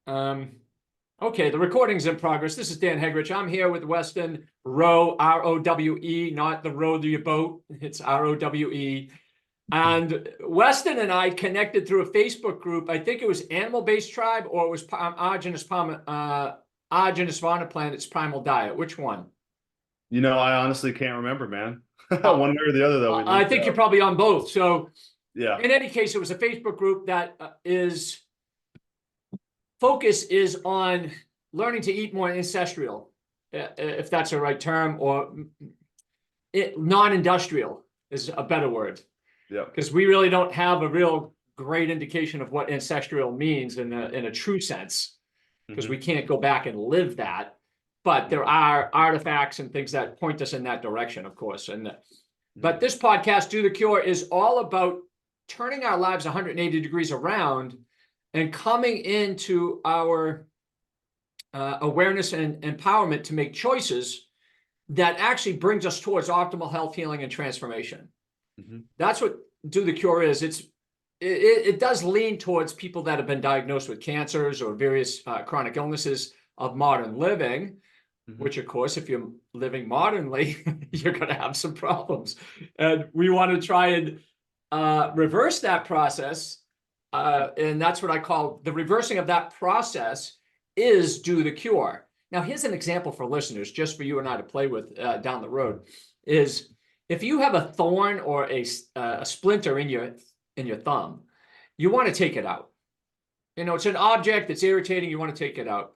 Okay, the recording's in progress. This is Dan Hegerich. I'm here with Weston Rowe, R-O-W-E, not the row to your boat. It's R-O-W-E. And Weston and I connected through a Facebook group. I think it was Animal-Based Tribe, or it was Argynnis Planet's Primal Diet. Which one? I honestly can't remember, man. One way or the other, though, we I linked think you're up. probably on both. So Yeah. in any case, it was a Facebook group that focus is on learning to eat more ancestral, if that's the right term, or non-industrial is a better word. Yeah. Because we really don't have a real great indication of what ancestral means in a true sense, because we can't go back and live that. But there are artifacts and things that point us in that direction, of course. But this podcast, Do the Cure, is all about turning our lives 180 degrees around and coming into our awareness and empowerment to make choices that actually brings us towards optimal health, healing, and transformation. That's what Do the Cure is. It does lean towards people that have been diagnosed with cancers or various chronic illnesses of modern living, which, of course, if you're living modernly, you're going to have some problems. And we want to try and reverse that process. And that's what I call the reversing of that process is Do the Cure. Now, here's an example for listeners, just for you and I to play with down the road, is if you have a thorn or a splinter in your thumb, you want to take it out. It's an object that's irritating. You want to take it out.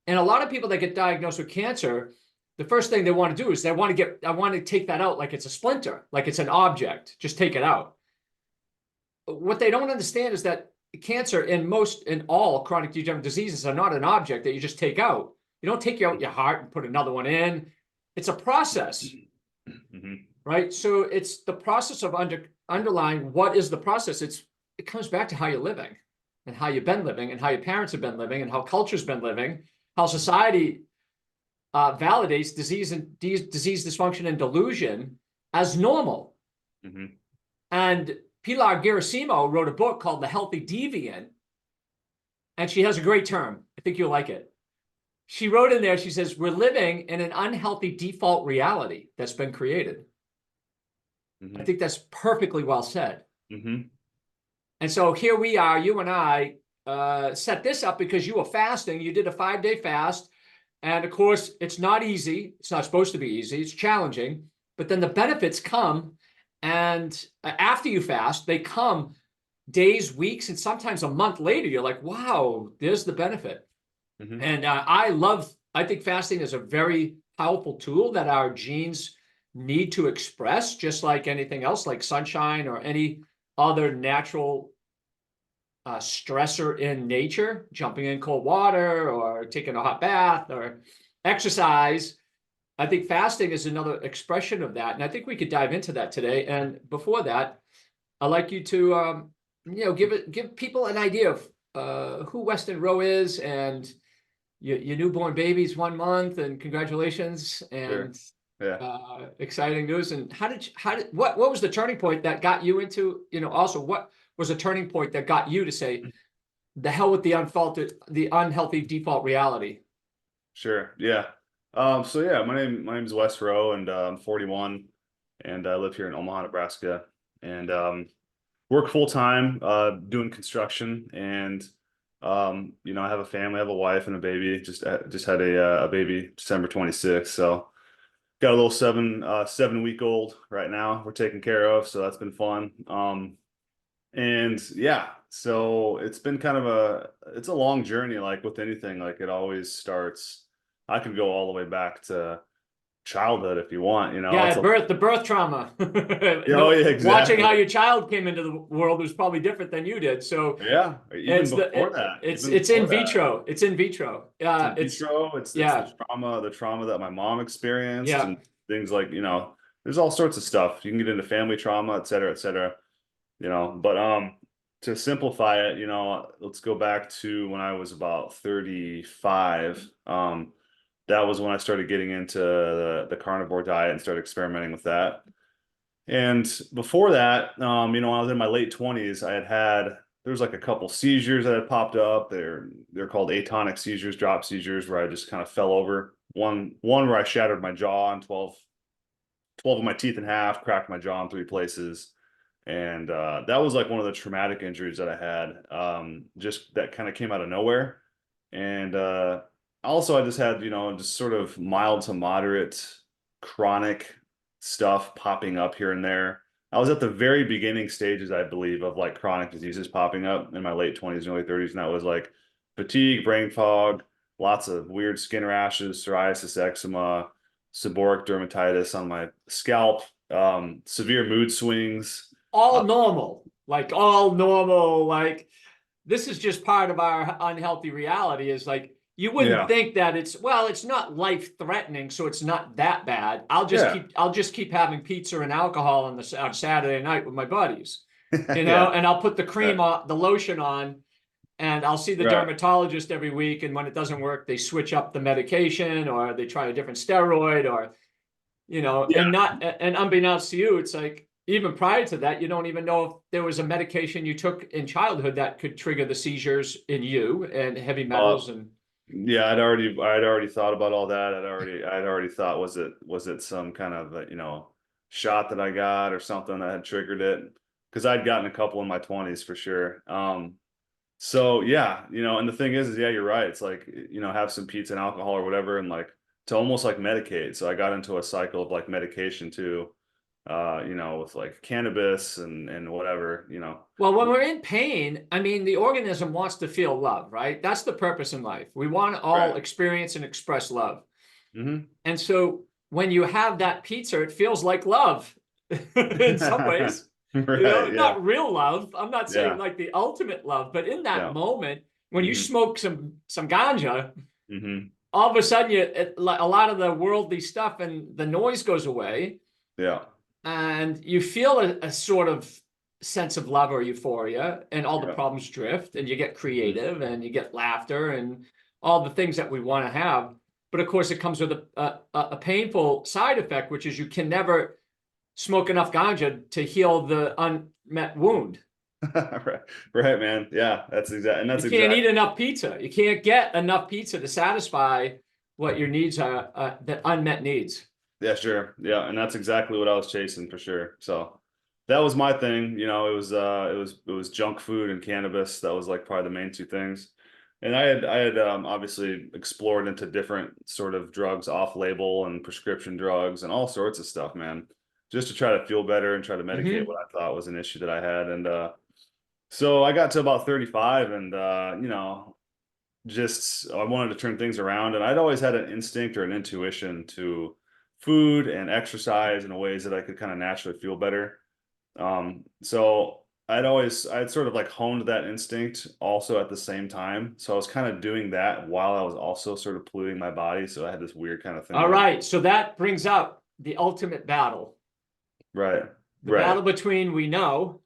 And a lot of people that get diagnosed with cancer, the first thing they want to do is I want to take that out like it's a splinter, like it's an object. Just take it out. What they don't understand is that cancer in all chronic degenerative diseases are not an object that you just take out. You don't take out your heart and put another one in. It's a process, right? So it's the process of underlying what is the process. It comes back to how you're living and how you've been living and how your parents have been living and how culture's been living, how society validates disease dysfunction and delusion as normal. And Pilar Garasimo wrote a book called The Healthy Deviant, and she has a great term. I think you'll like it. She wrote in there, she says, we're living in an unhealthy default reality that's been created. I think that's perfectly well said. And so here we are, you and I set this up because you were fasting. You did a 5-day fast. And of course, it's not easy. It's not supposed to be easy. It's challenging. But then the benefits come. And after you fast, they come days, weeks, and sometimes a month later. You're like, wow, there's the benefit. And I think fasting is a very powerful tool that our genes need to express, just like anything else, like sunshine or any other natural stressor in nature, jumping in cold water or taking a hot bath or exercise. I think fasting is another expression of that. And I think we could dive into that today. And before that, I'd like you to, give people an idea of who Weston Rowe is, and your newborn baby's 1 month, and congratulations. And exciting news. And what was the turning point that got you into, also what was a turning point that got you to say, the hell with the unhealthy default reality? Sure. Yeah. So yeah, my name's Wes Rowe, and I'm 41, and I live here in Omaha, Nebraska, and work full time doing construction, and I have a family, I have a wife and a baby. Just had a baby December 26th, so got a little 7-week-old right now we're taking care of, so that's been fun. And yeah, so it's been kind of it's a long journey, like with anything. Like it always starts, I could go all the way back to childhood if you want, Yeah, the birth trauma. Oh yeah, exactly. Watching how your child came into the world was probably different than you did. So yeah, even before that, it's in vitro. It's in vitro. It's the trauma that my mom experienced, and things like, there's all sorts of stuff. You can get into family trauma, et cetera, et cetera. But to simplify it, let's go back to when I was about 35. That was when I started getting into the carnivore diet and started experimenting with that. And before that, when I was in my late 20s, I had there was like a couple seizures that had popped up. They're called atonic seizures, drop seizures, where I just kind of fell over. One where I shattered my jaw and 12 of my teeth in half, cracked my jaw in 3 places. And that was like one of the traumatic injuries that I had. Just that kind of came out of nowhere. And also I just had, just sort of mild to moderate chronic stuff popping up here and there. I was at the very beginning stages, I believe, of like chronic diseases popping up in my late 20s and early 30s. And that was like fatigue, brain fog, lots of weird skin rashes, psoriasis, eczema, seborrheic dermatitis on my scalp, severe mood swings. All normal, like this is just part of our unhealthy reality. Is like you wouldn't think that it's not life threatening, so it's not that bad. I'll just keep having pizza and alcohol on Saturday night with my buddies, and I'll put the cream on, the lotion on, and I'll see the dermatologist every week. And when it doesn't work, they switch up the medication, or they try a different steroid, or and unbeknownst to you, it's like, even prior to that, you don't even know if there was a medication you took in childhood that could trigger the seizures in you, and heavy metals. And yeah, I'd already thought about all that. I'd already thought, was it some kind of shot that I got or something that had triggered it? Because I'd gotten a couple in my 20s for sure. So yeah, and the thing is yeah, you're right. It's like, have some pizza and alcohol or whatever, and like to almost like medicate. So I got into a cycle of like medication too. With like cannabis and whatever. Well, when we're in pain, I mean, the organism wants to feel love, right? That's the purpose in life. We want to all experience and express love. And so when you have that pizza, it feels like love in some ways. Not real love. I'm not saying like the ultimate love, but in that moment, when you smoke some ganja, all of a sudden a lot of the worldly stuff and the noise goes away. Yeah. And you feel a sort of sense of love or euphoria, and all the problems drift, and you get creative, and you get laughter, and all the things that we want to have. But of course, it comes with a painful side effect, which is you can never smoke enough ganja to heal the unmet wound. Right, man. Yeah, that's exactly. And that's you can't eat enough pizza. You can't get enough pizza to satisfy what your needs are, the unmet needs. Yeah, sure. Yeah, and that's exactly what I was chasing for sure. So that was my thing. It was junk food and cannabis. That was like probably the main 2 things. And I had obviously explored into different sort of drugs, off label and prescription drugs and all sorts of stuff, man, just to try to feel better and try to medicate what I thought was an issue that I had. And so I got to about 35, and just I wanted to turn things around. And I'd always had an instinct or an intuition to food and exercise in ways that I could kind of naturally feel better. So I'd sort of like honed that instinct also at the same time. So I was kind of doing that while I was also sort of polluting my body. So I had this weird kind of thing. All right. So that brings up the ultimate battle. Right. The battle between we know.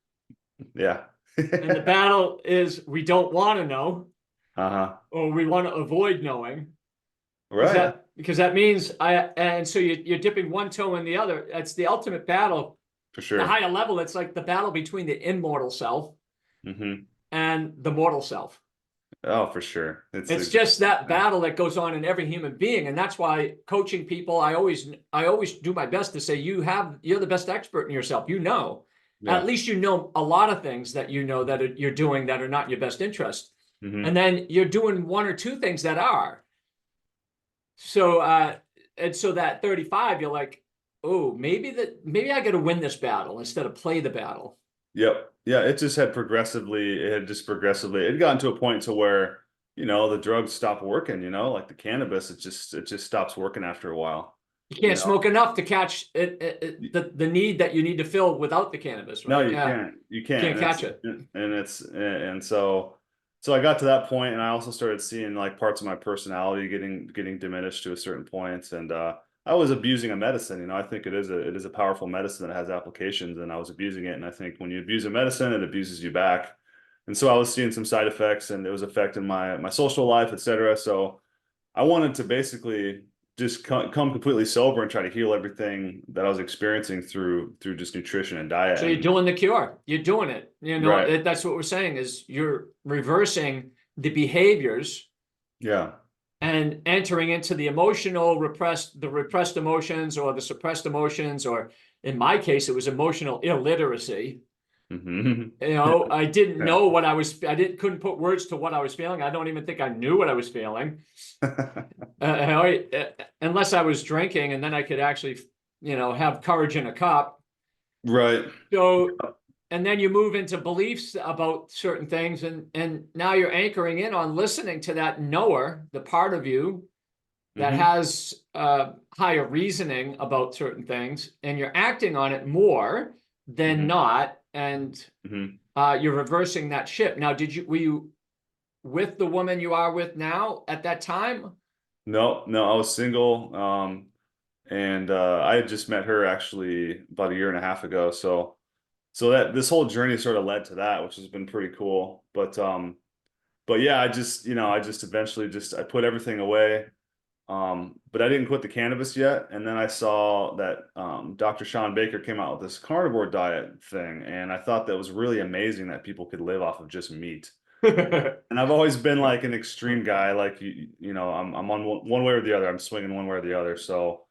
Yeah. And the battle is we don't want to know. Or we want to avoid knowing. Right. Because that means and so you're dipping one toe in the other. That's the ultimate battle. For sure. The higher level, it's like the battle between the immortal self and the mortal self. Oh, for sure. It's just that battle that goes on in every human being. And that's why coaching people, I always do my best to say, you're the best expert in yourself. At least a lot of things that you're doing that are not in your best interest. And then you're doing 1 or 2 things that are. So, and so that 35, you're like, oh, maybe I got to win this battle instead of play the battle. Yep. Yeah. It had gotten to a point to where, the drugs stopped working, like the cannabis, it just stops working after a while. You can't smoke enough to catch the need that you need to fill without the cannabis. Right? No, you can't. You can't catch it. And so I got to that point, and I also started seeing like parts of my personality getting diminished to a certain point. And I was abusing a medicine. I think it is a powerful medicine that has applications, and I was abusing it. And I think when you abuse a medicine, it abuses you back. And so I was seeing some side effects, and it was affecting my social life, etc. So I wanted to basically just come completely sober and try to heal everything that I was experiencing through just nutrition and diet. So you're doing the cure. You're doing it. You know, Right. that's what we're saying is you're reversing the behaviors Yeah. and entering into the repressed emotions or the suppressed emotions, or in my case, it was emotional illiteracy. Hmm. You know, I didn't Yeah. know couldn't put words to what I was feeling. I don't even think I knew what I was feeling. Unless I was drinking, and then I could actually, have courage in a cup. Right. So, and then you move into beliefs about certain things, and now you're anchoring in on listening to that knower, the part of you that Hmm. has higher reasoning about certain things, and you're acting on it more than Hmm. not, and Hmm. you're reversing that ship. Now, were you with the woman you are with now at that time? No, no, I was single. And I had just met her actually about a year and a half ago. So that this whole journey sort of led to that, which has been pretty cool. But yeah, I just eventually I put everything away. But I didn't quit the cannabis yet. And then I saw that Dr. Sean Baker came out with this carnivore diet thing, and I thought that was really amazing that people could live off of just meat. And I've always been like an extreme guy, like I'm on one way or the other. I'm swinging one way or the other. So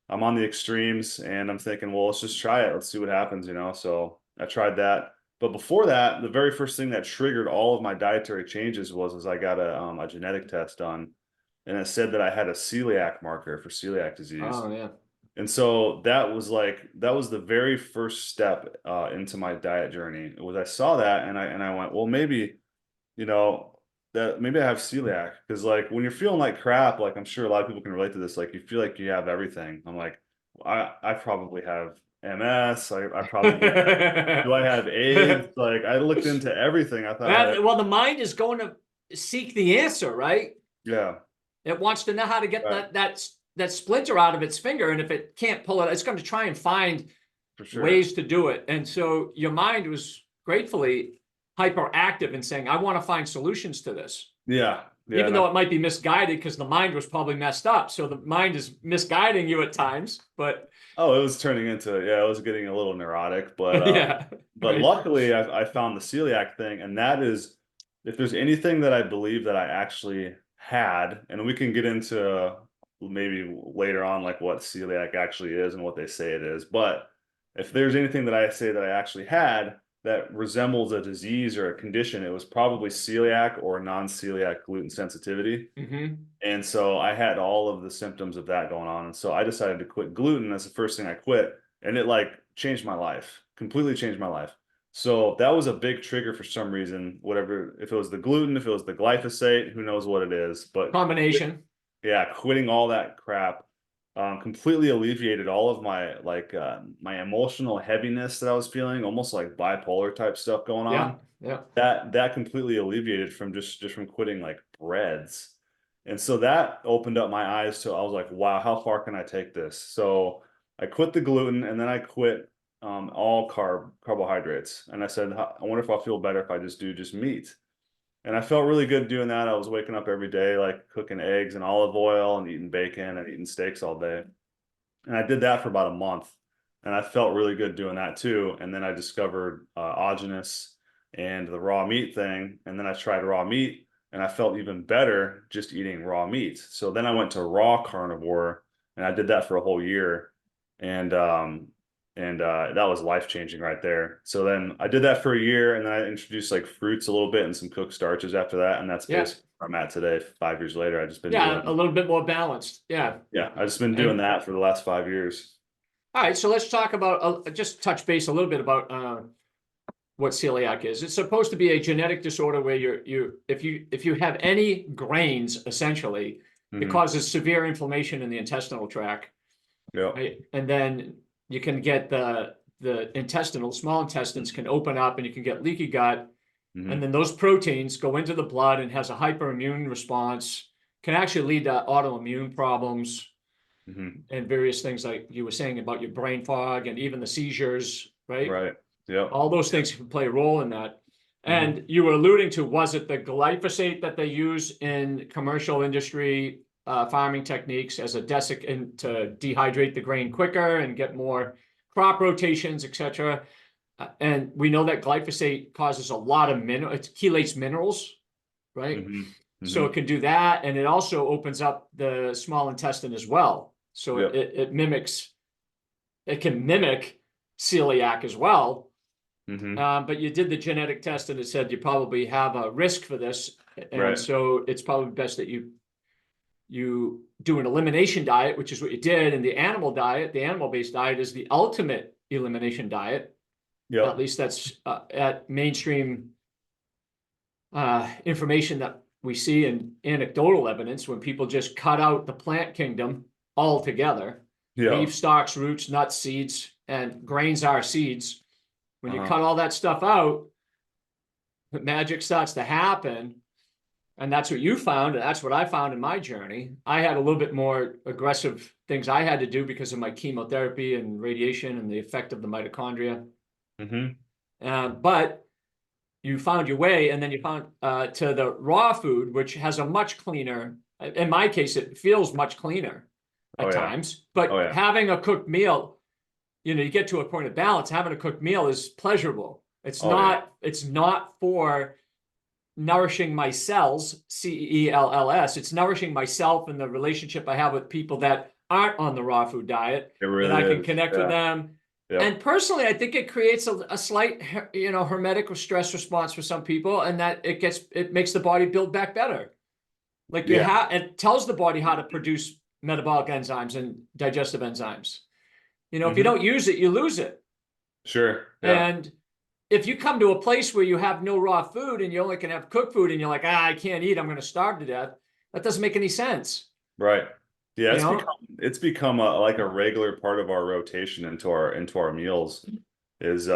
I'm on the extremes, and I'm thinking, well, let's just try it. Let's see what happens. So I tried that. But before that, the very first thing that triggered all of my dietary changes was I got a genetic test done, and it said that I had a celiac marker for celiac disease. Oh yeah. And so that was the very first step into my diet journey. Was I saw that, and I went, well, maybe you know, that maybe I have celiac, because like when you're feeling like crap, like I'm sure a lot of people can relate to this, like you feel like you have everything. I'm like, I probably have MS. I probably do I have AIDS? Like I looked into everything. I thought I had, Well, the mind is going to seek the answer, right? yeah, It wants to know how to get right, that splinter out of its finger, and if it can't pull it, it's going to try and find for sure. ways to do it. And so your mind was gratefully hyperactive in saying, I want to find solutions to this, Yeah, yeah, even and though it might be misguided because the mind was probably messed up. So the mind is misguiding you at times, but oh, it was turning into, yeah, it was getting a little neurotic, yeah, but right. luckily I found the celiac thing, and that is, if there's anything that I believe that I actually had, and we can get into maybe later on like what celiac actually is and what they say it is, but if there's anything that I say that I actually had that resembles a disease or a condition, it was probably celiac or non-celiac gluten sensitivity. Mm-hmm. And so I had all of the symptoms of that going on. And so I decided to quit gluten. That's the first thing I quit. And it like changed my life, completely changed my life. So that was a big trigger for some reason, whatever, if it was the gluten, if it was the glyphosate, who knows what it is. But Combination. yeah, quitting all that crap completely alleviated all of my my emotional heaviness that I was feeling, almost like bipolar type stuff going Yeah. on. Yeah. That completely alleviated from just from quitting like breads. And so that opened up my eyes to, I was like, wow, how far can I take this? So I quit the gluten, and then I quit all carbohydrates. And I said, I wonder if I'll feel better if I just do just meat. And I felt really good doing that. I was waking up every day, like cooking eggs and olive oil and eating bacon and eating steaks all day. And I did that for about a month. And I felt really good doing that too. And then I discovered autogenous and the raw meat thing. And then I tried raw meat, and I felt even better just eating raw meat. So then I went to raw carnivore, and I did that for a whole year. And that was life changing right there. So then I did that for a year, and then I introduced like fruits a little bit and some cooked starches after that. And that's Yeah. basically where I'm at today. 5 years later, I just been Yeah. A doing, little bit more balanced. Yeah. yeah, I just been doing And that for the last 5 years. all right, so let's talk about just touch base a little bit about what celiac is. It's supposed to be a genetic disorder where if you have any grains, essentially, it Hmm. causes severe inflammation in the intestinal tract, Yeah. right? And then you can get the small intestines can open up, and you can get leaky gut, and Hmm. then those proteins go into the blood and has a hyperimmune response, can actually lead to autoimmune problems Hmm. and various things like you were saying about your brain fog and even the seizures, right? Right. Yep. All those things can play a role in that. Hmm. And you were alluding to, was it the glyphosate that they use in commercial industry farming techniques as a desiccant to dehydrate the grain quicker and get more crop rotations, etc. And we know that glyphosate causes a lot of it chelates minerals, right? So it can do that, and it also opens up the small intestine as well. So it mimics, it can mimic celiac as well. But you did the genetic test and it said you probably have a risk for this. And so it's probably best that you do an elimination diet, which is what you did. And the animal diet, the animal-based diet, is the ultimate elimination diet. At least that's at mainstream information that we see in anecdotal evidence, when people just cut out the plant kingdom altogether. Leaf, stalks, roots, nuts, seeds, and grains are seeds. When you cut all that stuff out, the magic starts to happen. And that's what you found, and that's what I found in my journey. I had a little bit more aggressive things I had to do because of my chemotherapy and radiation and the effect of the mitochondria. But you found your way, and then you found to the raw food, which has a much cleaner, in my case, it feels much cleaner at times. But having a cooked meal, you know, you get to a point of balance. Having a cooked meal is pleasurable. It's it's not for nourishing my cells, cells. It's nourishing myself and the relationship I have with people that aren't on the raw food diet. That I can connect with them. And personally, I think it creates a slight, you know, hermetic stress response for some people, and that it makes the body build back better. Like it tells the body how to produce metabolic enzymes and digestive enzymes. You know, if you don't use it, you lose it. And if you come to a place where you have no raw food and you only can have cooked food and you're like, I can't eat, I'm going to starve to death. That doesn't make any sense. Yeah, it's become like a regular part of our rotation into our meals. Is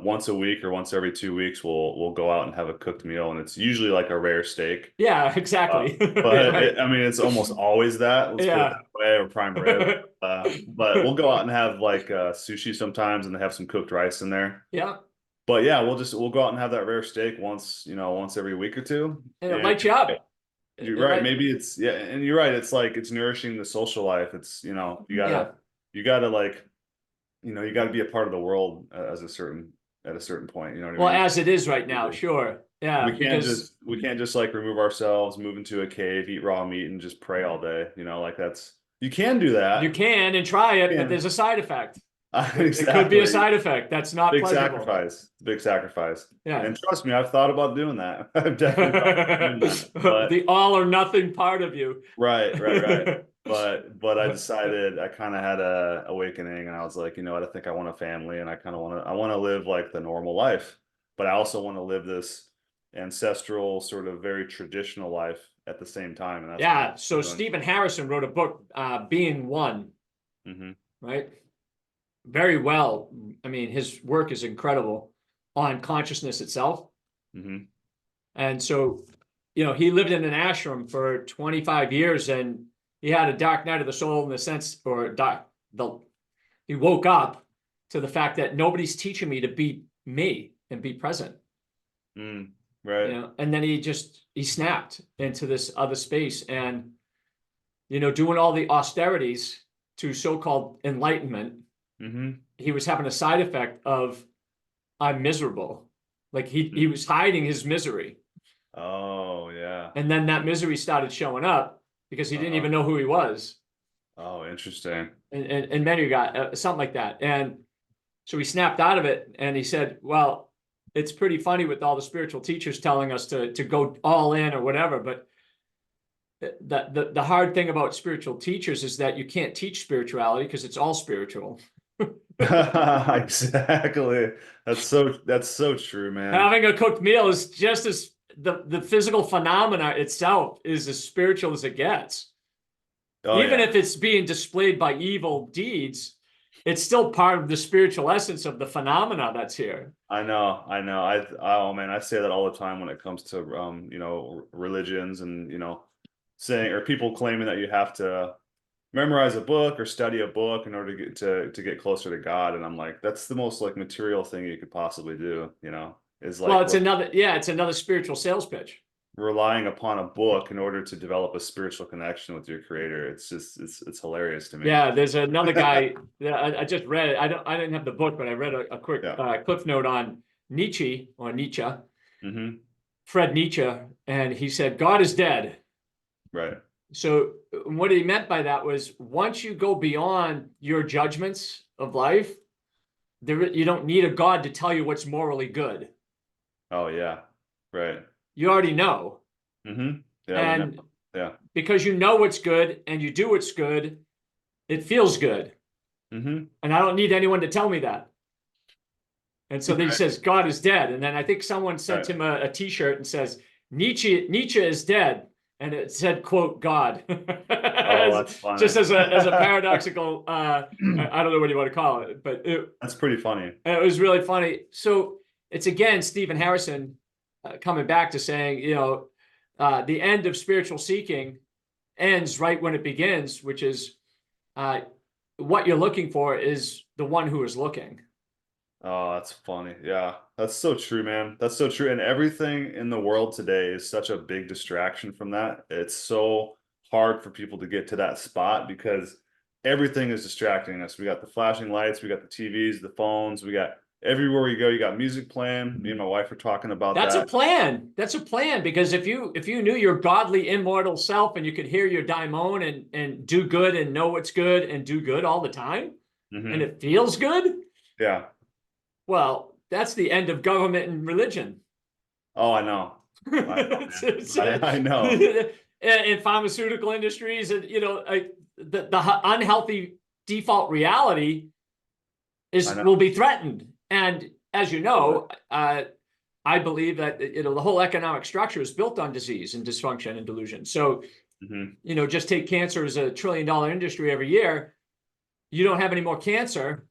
once a week or once every 2 weeks we'll go out and have a cooked meal, and it's usually like a rare steak. Yeah, exactly. But I mean, it's almost always that. Let's put it that way, or prime rib. But we'll go out and have like sushi sometimes, and they have some cooked rice in there. But yeah, we'll go out and have that rare steak once every week or two. And it lights you up. You're right. Maybe it's and you're right. It's like it's nourishing the social life. It's you gotta like, you gotta be a part of the world at a certain point. You know what I mean? Well, as it is right now, sure. Yeah. We can't just like remove ourselves, move into a cave, eat raw meat, and just pray all day. You know, like you can do that. You can and try it, but there's a side effect. Exactly. It could be a side effect. That's not big pleasurable. sacrifice. Big sacrifice. Yeah. And trust me, I've thought about doing that. I've definitely thought about doing that. But, the all or nothing part of you. Right. But I decided, I kind of had a awakening, and I was like, you know what, I think I want a family, and I want to live like the normal life, but I also want to live this ancestral, sort of very traditional life at the same time. And that's so Stephen Harrison wrote a book, Being One. Right. Very well. I mean, his work is incredible on consciousness itself. And so, you know, he lived in an ashram for 25 years, and he had a dark night of the soul in the sense, he woke up to the fact that nobody's teaching me to be me and be present. You know, and then he snapped into this other space, and, you know, doing all the austerities to so-called enlightenment. He was having a side effect of, I'm miserable. Like he was hiding his misery. Oh yeah. And then that misery started showing up because he didn't even know who he was. Oh, interesting. And many got something like that. And so he snapped out of it, and he said, well, it's pretty funny with all the spiritual teachers telling us to go all in or whatever, but the hard thing about spiritual teachers is that you can't teach spirituality because it's all spiritual. Exactly. That's so true, man. Having a cooked meal is just as the physical phenomena itself is as spiritual as it gets. Even if it's being displayed by evil deeds, it's still part of the spiritual essence of the phenomena that's here. I know. Oh man, I say that all the time when it comes to religions, and saying, or people claiming that you have to memorize a book or study a book in order to get closer to God, and I'm like, that's the most like material thing you could possibly do. Is like, well, it's another spiritual sales pitch. relying upon a book in order to develop a spiritual connection with your creator. It's just it's hilarious to me. Yeah, there's another guy that I just read. I didn't have the book, but I read a quick cliff note on Nietzsche or Nietzsche, Fred Nietzsche, and he said God is dead. Right. So what he meant by that was once you go beyond your judgments of life, you don't need a God to tell you what's morally good. Oh yeah. Right. You already know. Yeah. And because you know what's good and you do what's good, it feels good. And I don't need anyone to tell me that. And so then he says, God is dead. And then I think someone sent him a t-shirt and says, Nietzsche is dead. And it said, quote, God. Oh, that's funny. Just as a paradoxical, I don't know what you want to call it, but that's pretty funny. It was really funny. So it's again, Stephen Harrison coming back to saying, the end of spiritual seeking ends right when it begins, which is what you're looking for is the one who is looking. Oh, that's funny. Yeah, that's so true, man. That's so true. And everything in the world today is such a big distraction from that. It's so hard for people to get to that spot because everything is distracting us. We got the flashing lights, we got the TVs, the phones, we got everywhere you go, you got music playing. Me and my wife were talking about that. That's a plan. That's a plan, because if you knew your godly immortal self and you could hear your daimon and do good and know what's good and do good all the time, and it feels good. Yeah. Well, that's the end of government and religion. Oh, I know. I know. In pharmaceutical industries, and the unhealthy default reality will be threatened. And as you know, I believe that the whole economic structure is built on disease and dysfunction and delusion. So just take cancer as $1 trillion industry every year. You don't have any more cancer.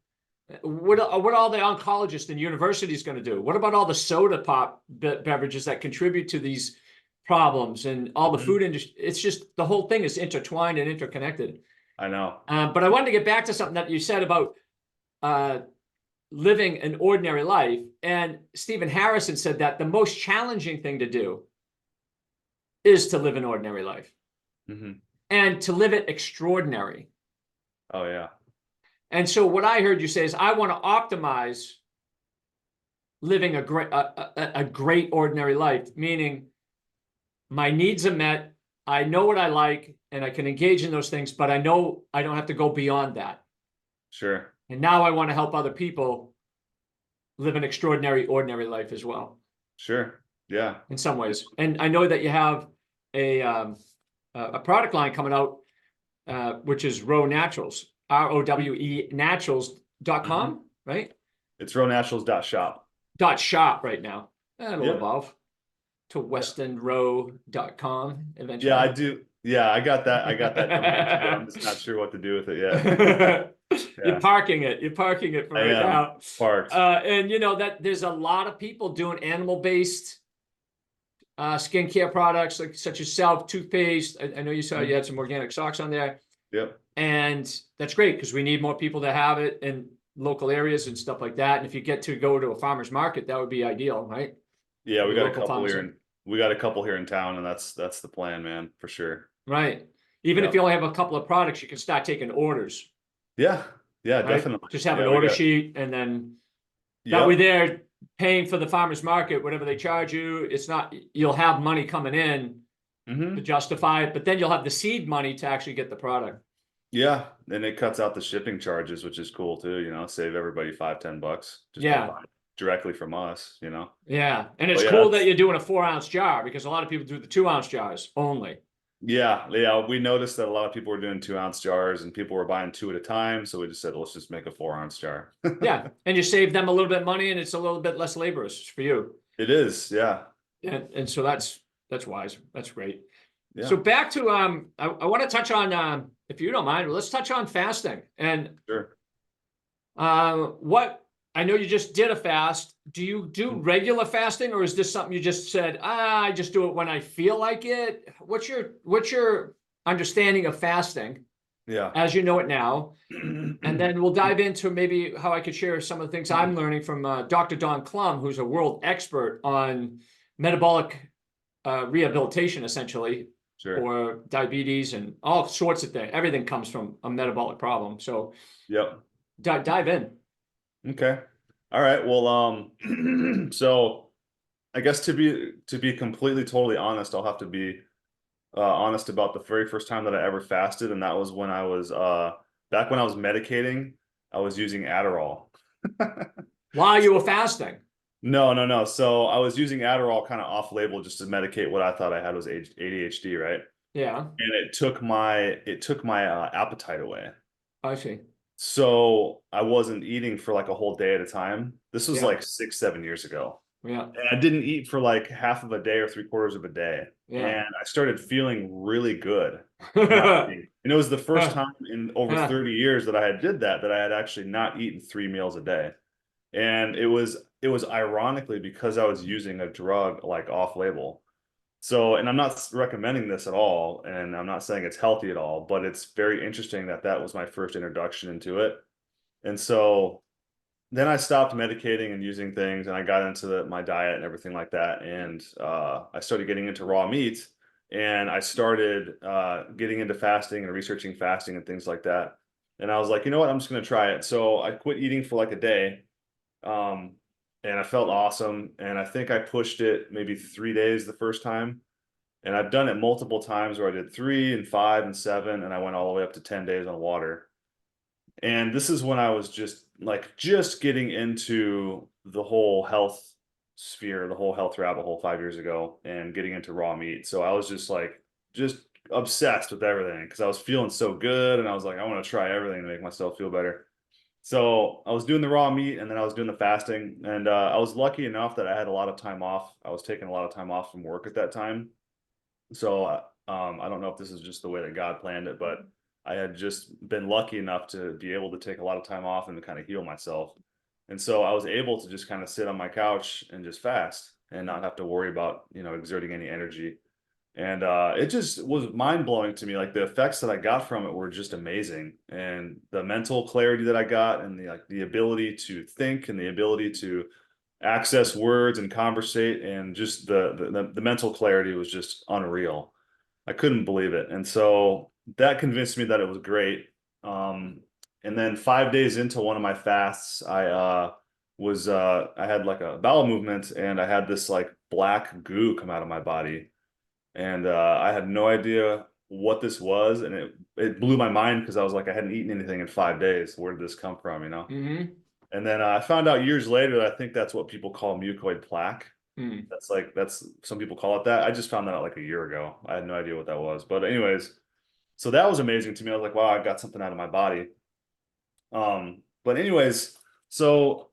What are all the oncologists and universities going to do? What about all the soda pop beverages that contribute to these problems and all the food industry? It's just the whole thing is intertwined and interconnected. I know. But I wanted to get back to something that you said about living an ordinary life. And Stephen Harrison said that the most challenging thing to do is to live an ordinary life and to live it extraordinary. Oh, yeah. And so what I heard you say is, I want to optimize living a great ordinary life, meaning my needs are met. I know what I like and I can engage in those things, but I know I don't have to go beyond that. Sure. And now I want to help other people live an extraordinary, ordinary life as well. Sure. Yeah. In some ways. And I know that you have a product line coming out, which is Rowe Naturals. ROWE naturals.com, right? It's rowenaturals.shop. .shop right now. And a little above to westonrow.com eventually. Yeah, I do. Yeah, I got that. I'm just not sure what to do with it yet. You're parking it. You're parking it for right now. Parked. And that there's a lot of people doing animal-based skincare products, such as self toothpaste. I know you saw you had some organic socks on there. Yep. And that's great because we need more people to have it in local areas and stuff like that. And if you get to go to a farmer's market, that would be ideal, right? Yeah, we got a couple here. We got a couple here in town, and that's the plan, man, for sure. Right. Even if you only have a couple of products, you can start taking orders. Yeah. Yeah, right? definitely. Just have an order sheet, and then that way they're paying for the farmer's market, whatever they charge you. It's not, you'll have money coming in to justify it, but then you'll have the seed money to actually get the product. Yeah, and it cuts out the shipping charges, which is cool too. Save everybody $5-10. Just buy directly from us. Yeah, and it's cool that you're doing a 4-ounce jar, because a lot of people do the 2-ounce jars only. Yeah. We noticed that a lot of people were doing 2-ounce jars, and people were buying 2 at a time. So we just said, let's just make a 4-ounce jar. Yeah, and you save them a little bit of money, and it's a little bit less laborious for you. It is, yeah. And so that's wise. That's great. Yeah. So back to I want to touch on if you don't mind, let's touch on fasting. And sure. What I know you just did a fast. Do you do regular fasting, or is this something you just said, I just do it when I feel like it? What's your understanding of fasting? Yeah. As you know it now. And then we'll dive into maybe how I could share some of the things I'm learning from Dr. Don Klum, who's a world expert on metabolic rehabilitation essentially, Sure. or diabetes and all sorts of things. Everything comes from a metabolic problem. So Yep. dive in. Okay. All right. Well, so I guess to be completely totally honest, I'll have to be honest about the very first time that I ever fasted, and that was when I was back when I was medicating. I was using Adderall. While you were fasting. No, no, no. So I was using Adderall kind of off label just to medicate what I thought I had was ADHD, right? Yeah, And it took my appetite away. I see. So I wasn't eating for like a whole day at a time. This was Yeah, like 6, 7 years ago. yeah, And I didn't eat for like half of a day or 3/4 of a day. yeah. And I started feeling really good not eating. And it was the first time in over 30 years that I had did that I had actually not eaten 3 meals a day. And it was ironically because I was using a drug like off label. So, and I'm not recommending this at all, and I'm not saying it's healthy at all, but it's very interesting that that was my first introduction into it. And so then I stopped medicating and using things, and I got into my diet and everything like that. And I started getting into raw meat, and I started getting into fasting and researching fasting and things like that. And I was like, you know what, I'm just going to try it. So I quit eating for like a day, um, and I felt awesome. And I think I pushed it maybe 3 days the first time. And I've done it multiple times where I did 3 and 5 and 7, and I went all the way up to 10 days on water. And this is when I was just getting into the whole health sphere, the whole health rabbit hole 5 years ago, and getting into raw meat. So I was just obsessed with everything because I was feeling so good, and I was like, I want to try everything to make myself feel better. So I was doing the raw meat, and then I was doing the fasting, and I was lucky enough that I had a lot of time off. I was taking a lot of time off from work at that time. So I don't know if this is just the way that God planned it, but I had just been lucky enough to be able to take a lot of time off and to kind of heal myself. And so I was able to just kind of sit on my couch and just fast and not have to worry about, exerting any energy. And it just was mind blowing to me. Like the effects that I got from it were just amazing. And the mental clarity that I got, and the ability to think, and the ability to access words and conversate, and just the mental clarity was just unreal. I couldn't believe it. And so that convinced me that it was great. And then 5 days into one of my fasts, I had like a bowel movement, and I had this like black goo come out of my body. And I had no idea what this was, and it blew my mind because I was like, I hadn't eaten anything in 5 days. Where did this come from, Mm-hmm. And then I found out years later that I think that's what people call mucoid plaque. Mm. That's some people call it that. I just found that out like a year ago. I had no idea what that was. But anyways, so that was amazing to me. I was like, wow, I got something out of my body. But anyways, so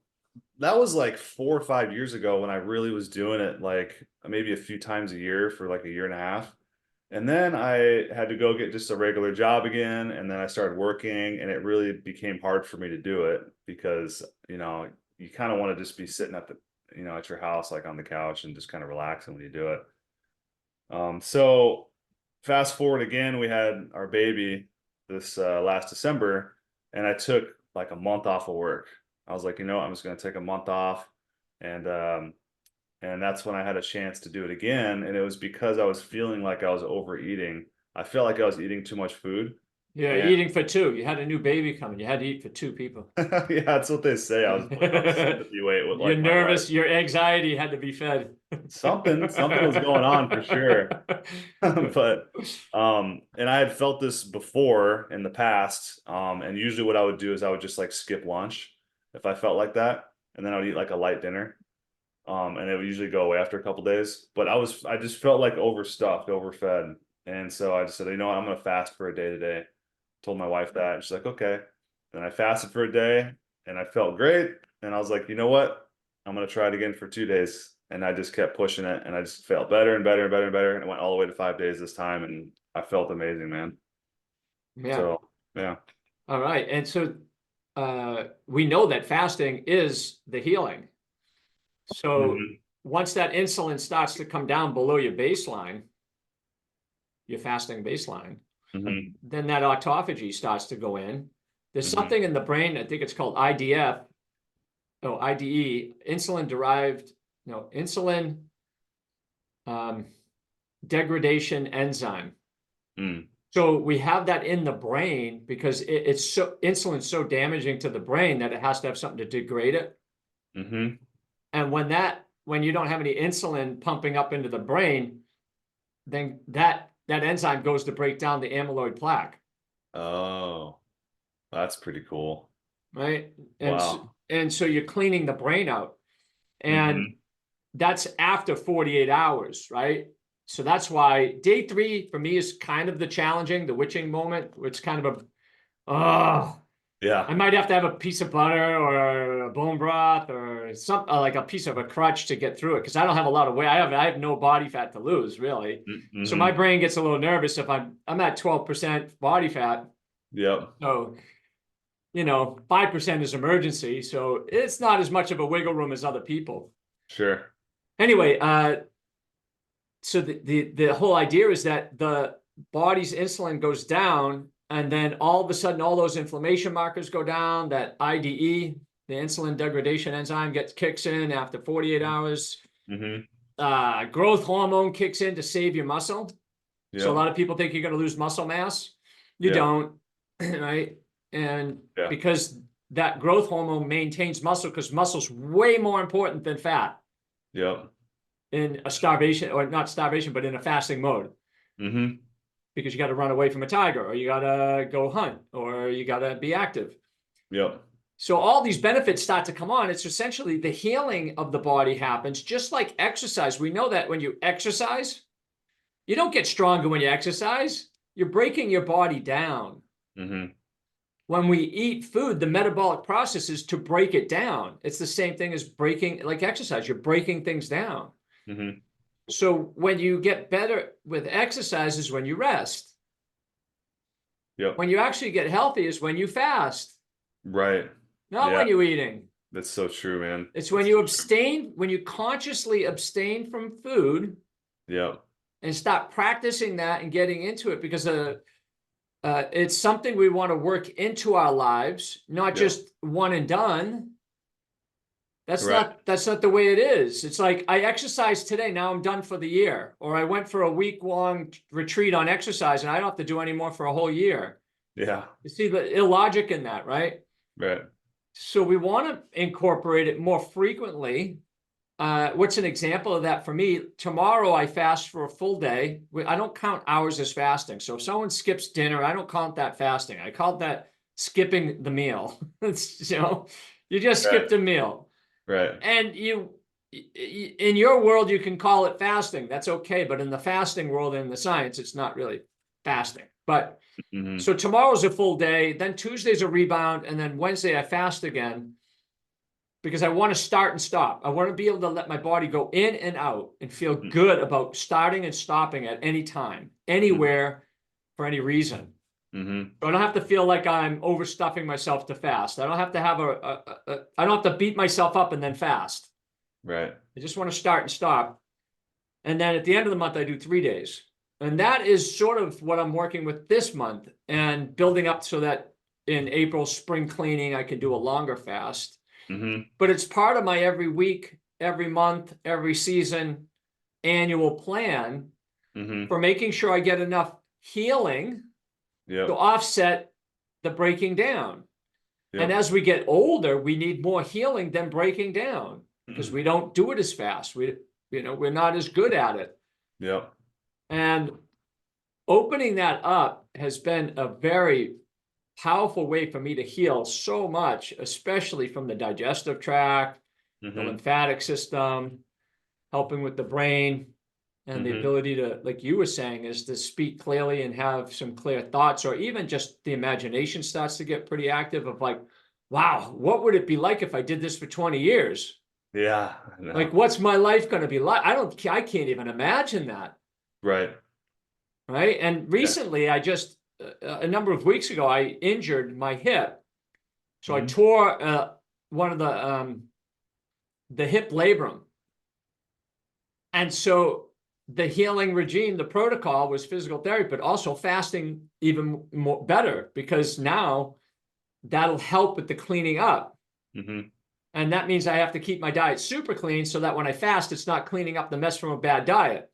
that was like 4 or 5 years ago when I really was doing it like maybe a few times a year for like a year and a half. And then I had to go get just a regular job again. And then I started working, and it really became hard for me to do it because, you kind of want to just be sitting at your house, like on the couch, and just kind of relaxing when you do it. So fast forward again, we had our baby this last December, and I took like a month off of work. I was like, I'm just going to take a month off. And that's when I had a chance to do it again. And it was because I was feeling like I was overeating. I felt like I was eating too much food. Yeah, And eating for two. You had a new baby coming. You had to eat for two people. yeah, that's what they say. I was putting on sympathy weight with You're like my wife. nervous. Your anxiety had to be fed. Something was going on for sure. But and I had felt this before in the past. And usually what I would do is I would just like skip lunch if I felt like that. And then I would eat like a light dinner. And it would usually go away after a couple days. But I just felt like overstuffed, overfed. And so I just said, what, I'm gonna fast for a day today. Told my wife that, and she's like, okay. Then I fasted for a day, and I felt great. And I was like, you know what? I'm gonna try it again for 2 days. And I just kept pushing it, and I just felt better and better and better and better. And it went all the way to 5 days this time, and I felt amazing, man. Yeah. So yeah. All right. And so we know that fasting is the healing. So Mhm. once that insulin starts to come down below your baseline, your fasting baseline, Mhm. then that autophagy starts to go in. There's Mhm. something in the brain, I think it's called IDF, no, IDE, insulin derived, no, insulin, um, degradation enzyme. Mm. So we have that in the brain because insulin's so damaging to the brain that it has to have something to degrade it. Mm-hmm. And when you don't have any insulin pumping up into the brain, then that enzyme goes to break down the amyloid plaque. Oh, that's pretty cool. Right. Wow. And so you're cleaning the brain out. And Mm-hmm. that's after 48 hours, right? So that's why day 3 for me is kind of the witching moment. It's kind of I Yeah. might have to have a piece of butter or a bone broth or some like a piece of a crutch to get through it because I don't have a lot of weight. I have no body fat to lose really. So my Mm-hmm. brain gets a little nervous if I'm at 12% body fat. Yep. So 5% is emergency. So it's not as much of a wiggle room as other people. Sure. Anyway, so the whole idea is that the body's insulin goes down, and then all of a sudden, all those inflammation markers go down. That IDE, the insulin degradation enzyme, kicks in after 48 hours. Mm-hmm. Growth hormone kicks in to save your muscle. So a Yep. lot of people think you're going to lose muscle mass. You Yeah. don't, right? And Yeah. because that growth hormone maintains muscle, because muscle's way more important than fat Yep. in a starvation, or not starvation, but in a fasting mode. Mm-hmm. Because you got to run away from a tiger, or you got to go hunt, or you got to be active. Yep. So all these benefits start to come on. It's essentially the healing of the body happens just like exercise. We know that when you exercise, you don't get stronger when you exercise. You're breaking your body down. Mm-hmm. When we eat food, the metabolic process is to break it down. It's the same thing as breaking, like exercise. You're breaking things down. Mm-hmm. So when you get better with exercise is when you rest. Yep. When you actually get healthy is when you fast, Right. not Yeah. when you're eating. That's so true, man. It's when you abstain, when you consciously abstain from food Yep. and stop practicing that and getting into it, because it's something we want to work into our lives, not Yep. just one and done. That's Right. not the way it is. It's like I exercised today, now I'm done for the year. Or I went for a week-long retreat on exercise and I don't have to do any more for a whole year. Yeah. You see the illogic in that, right? Right. So we want to incorporate it more frequently. What's an example of that for me? Tomorrow I fast for a full day. I don't count hours as fasting. So if someone skips dinner, I don't count that fasting. I call that skipping the meal. It's, you just Right. skipped a meal. Right. And in your world, you can call it fasting. That's okay. But in the fasting world, in the science, it's not really fasting. But Mm-hmm. so tomorrow's a full day. Then Tuesday's a rebound. And then Wednesday, I fast again because I want to start and stop. I want to be able to let my body go in and out and feel good about starting and stopping at any time, anywhere, for any reason. Mm-hmm. So I don't have to feel like I'm overstuffing myself to fast. I don't have to have I don't have to beat myself up and then fast. Right. I just want to start and stop. And then at the end of the month, I do 3 days. And that is sort of what I'm working with this month and building up so that in April, spring cleaning, I can do a longer fast. Mm-hmm. But it's part of my every week, every month, every season annual plan Mm-hmm. for making sure I get enough healing to Yep. offset the breaking down. Yep. And as we get older, we need more healing than breaking down because we don't do it as fast. We're not as good at it. Yep. And opening that up has been a very powerful way for me to heal so much, especially from the digestive tract, the Mm-hmm. lymphatic system, helping with the brain, and the Mm-hmm. ability to, like you were saying, is to speak clearly and have some clear thoughts, or even just the imagination starts to get pretty active of like, wow, what would it be like if I did this for 20 years? Yeah. I know. Like, what's my life going to be like? I can't even imagine that. Right. Right. And recently, I just, a number of weeks ago, I injured my hip. So I Mm-hmm. tore one of the hip labrum. And so the healing regime, the protocol was physical therapy, but also fasting even more better, because now that'll help with the cleaning up. Mm-hmm. And that means I have to keep my diet super clean so that when I fast, it's not cleaning up the mess from a bad diet.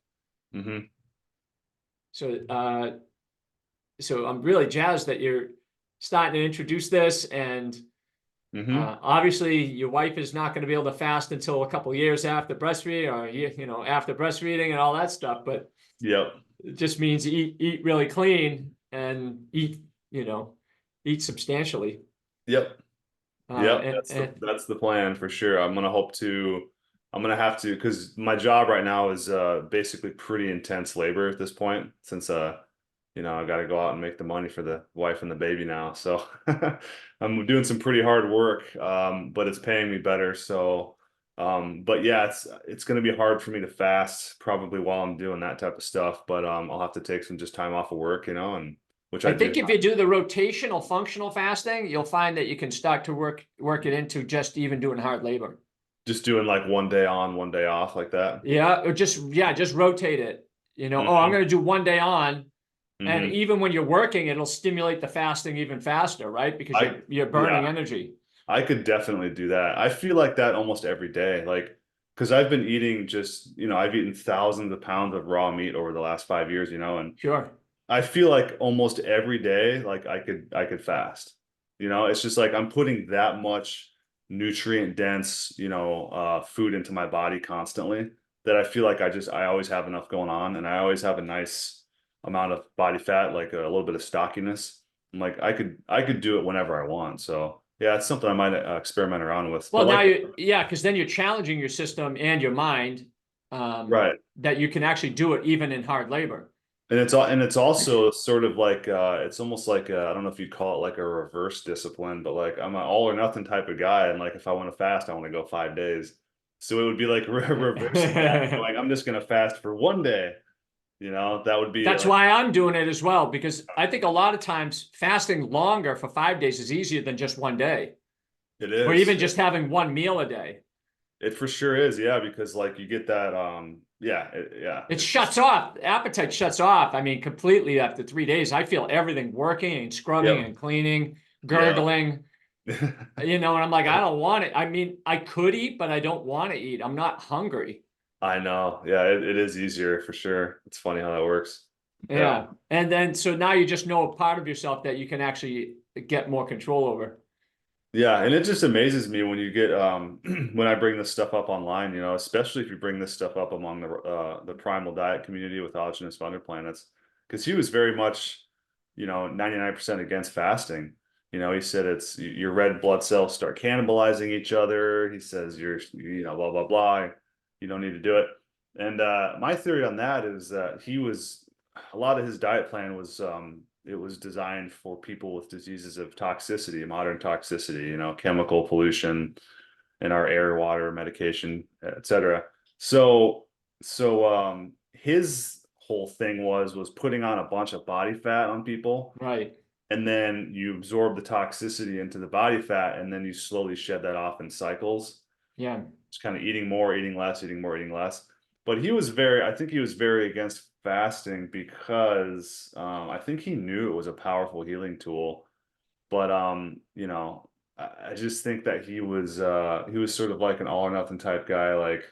Mm-hmm. So, so I'm really jazzed that you're starting to introduce this, and obviously your wife is not going to be able to fast until a couple of years after breastfeeding, or after breastfeeding and all that stuff. But Yep. it just means eat really clean and eat substantially. Yep. Yep. And That's the plan for sure. I'm gonna have to, because my job right now is basically pretty intense labor at this point, since I got to go out and make the money for the wife and the baby now. So I'm doing some pretty hard work, but it's paying me better. So, but yeah, it's going to be hard for me to fast probably while I'm doing that type of stuff. But I'll have to take some just time off of work, and which I I think do. if you do the rotational functional fasting, you'll find that you can start to work it into just even doing hard labor. Just doing like one day on, one day off like that. Yeah, or just rotate it. Oh, I'm going to do one day on, and even when you're working, it'll stimulate the fasting even faster, right? Because you're burning energy. I could definitely do that. I feel like that almost every day, like, because I've been eating I've eaten thousands of pounds of raw meat over the last 5 years, and Sure. I feel like almost every day, like I could fast. It's just like I'm putting that much nutrient dense, food into my body constantly, that I feel like I always have enough going on, and I always have a nice amount of body fat, like a little bit of stockiness. I'm like, I could do it whenever I want. So yeah, it's something I might experiment around with. Well, But now like, because then you're challenging your system and your mind, right. that you can actually do it even in hard labor. And it's also sort of like it's almost like I don't know if you'd call it like a reverse discipline, but like I'm an all or nothing type of guy, and like if I want to fast, I want to go 5 days. So it would be like reversing that, going, I'm just gonna fast for one day. That would be That's like, why I'm doing it as well, because I think a lot of times fasting longer for 5 days is easier than just one day, it or is. even just having one meal a day. It for sure is, yeah, because like you get that, It it's shuts just, off. The appetite shuts off. I mean, completely after 3 days. I feel everything working and scrubbing yep, and cleaning, yeah. gurgling, and I'm like, I don't want it. I mean, I could eat, but I don't want to eat. I'm not hungry. I know, yeah, it is easier for sure. It's funny how that works. Yeah. Yeah. And then, so now you just know a part of yourself that you can actually get more control over. Yeah, and it just amazes me when you get when I bring this stuff up online, especially if you bring this stuff up among the primal diet community with autogenous fungal planets, because he was very much, 99% against fasting. He said your red blood cells start cannibalizing each other. He says blah blah blah. You don't need to do it. And my theory on that is that a lot of his diet plan was it was designed for people with diseases of toxicity, modern toxicity, chemical pollution in our air, water, medication, etc. So his whole thing was putting on a bunch of body fat on people, Right. and then you absorb the toxicity into the body fat, and then you slowly shed that off in cycles. Yeah. Just kind of eating more, eating less, eating more, eating less. But I think he was very against fasting because I think he knew it was a powerful healing tool. But I just think that he was sort of like an all or nothing type guy. Like,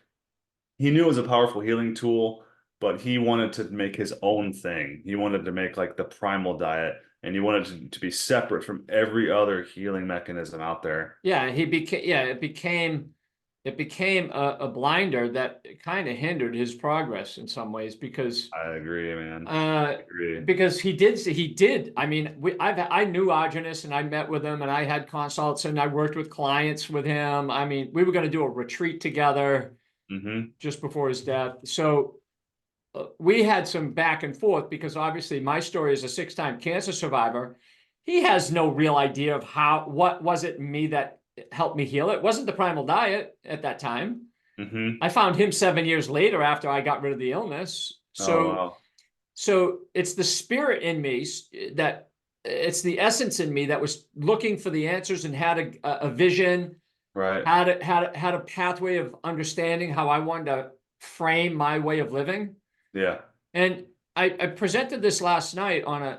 he knew it was a powerful healing tool, but he wanted to make his own thing. He wanted to make like the primal diet, and he wanted to be separate from every other healing mechanism out there. Yeah. It became a blinder that kind of hindered his progress in some ways, because I agree, man. I agree. he did. I mean, I knew Arjunus, and I met with him, and I had consults, and I worked with clients with him. I mean, we were going to do a retreat together just before his death. So we had some back and forth, because obviously my story is a 6-time cancer survivor. He has no real idea of what was it in me that helped me heal. It wasn't the primal diet at that time. I found him 7 years later after I got rid of the illness. Oh, So, wow. so it's the spirit in me that it's the essence in me that was looking for the answers and had a vision, Right. had a pathway of understanding how I wanted to frame my way of living. Yeah. And I presented this last night on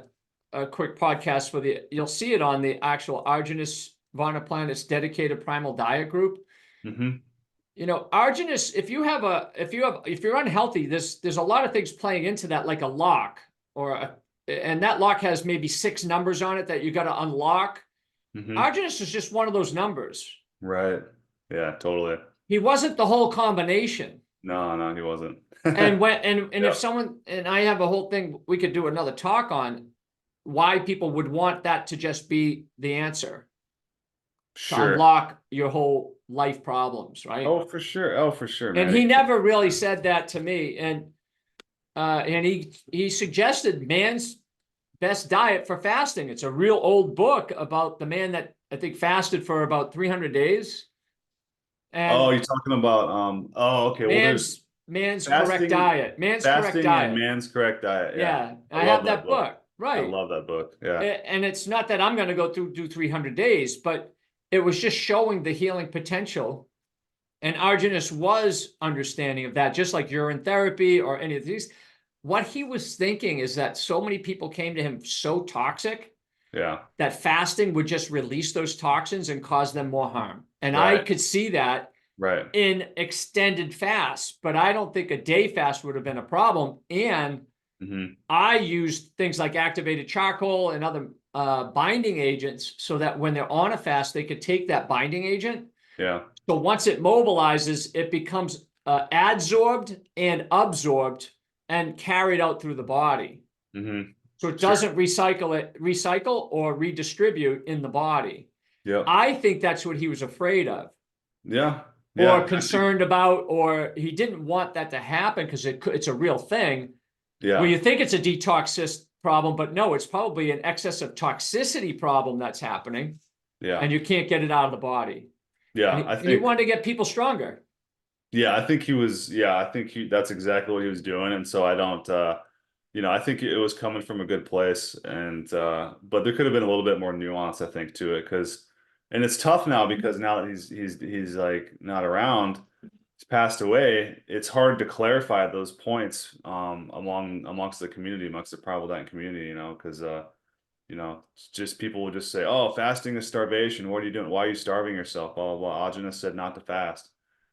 a quick podcast you'll see it on the actual Arjunus Varna Planet's dedicated primal diet group. Arjunus, if you're unhealthy, there's a lot of things playing into that, like a lock and that lock has maybe 6 numbers on it that you got to unlock. Mm-hmm. Arginus is just one of those numbers. Right. Yeah, totally. He wasn't the whole combination. No, he wasn't. And if Yep. someone, and I have a whole thing we could do another talk on why people would want that to just be the answer to Sure. unlock your whole life problems, right? Oh, for sure. Oh, for sure, And man. he never really said that to me. And he suggested man's best diet for fasting. It's a real old book about the man that I think fasted for about 300 days. Oh, And you're talking about oh, okay. Well, there's man's correct fasting, diet. Man's correct fasting and diet. man's correct diet. Yeah. Yeah, I I love have that that book. book. I Right. love that book. Yeah. And it's not that I'm going to go through do 300 days, but it was just showing the healing potential. And Arginus was understanding of that, just like urine therapy or any of these. What he was thinking is that so many people came to him so toxic Yeah. that fasting would just release those toxins and cause them more harm. And I Right. could see that Right. in extended fasts, but I don't think a day fast would have been a problem. And Mm-hmm. I used things like activated charcoal and other binding agents so that when they're on a fast, they could take that binding agent. Yeah. So once it mobilizes, it becomes adsorbed and absorbed and carried out through the body. Mm-hmm. So it Sure. doesn't recycle or redistribute in the body. Yep. I think that's what he was afraid of. Yeah. Or Yeah. concerned about, or he didn't want that to happen because it's a real thing. Yeah. Well, you think it's a detox problem, but no, it's probably an excess of toxicity problem that's happening, Yeah. and you can't get it out of the body. Yeah. And he wanted to get people stronger. Yeah, I think that's exactly what he was doing. And so I don't, I think it was coming from a good place, and but there could have been a little bit more nuance, I think, to it, and it's tough now because now that he's like not around, he's passed away. It's hard to clarify those points amongst the community, amongst the primal diet community, because it's just people will just say, oh, fasting is starvation. What are you doing? Why are you starving yourself? Blah blah blah. Ajanas said not to fast,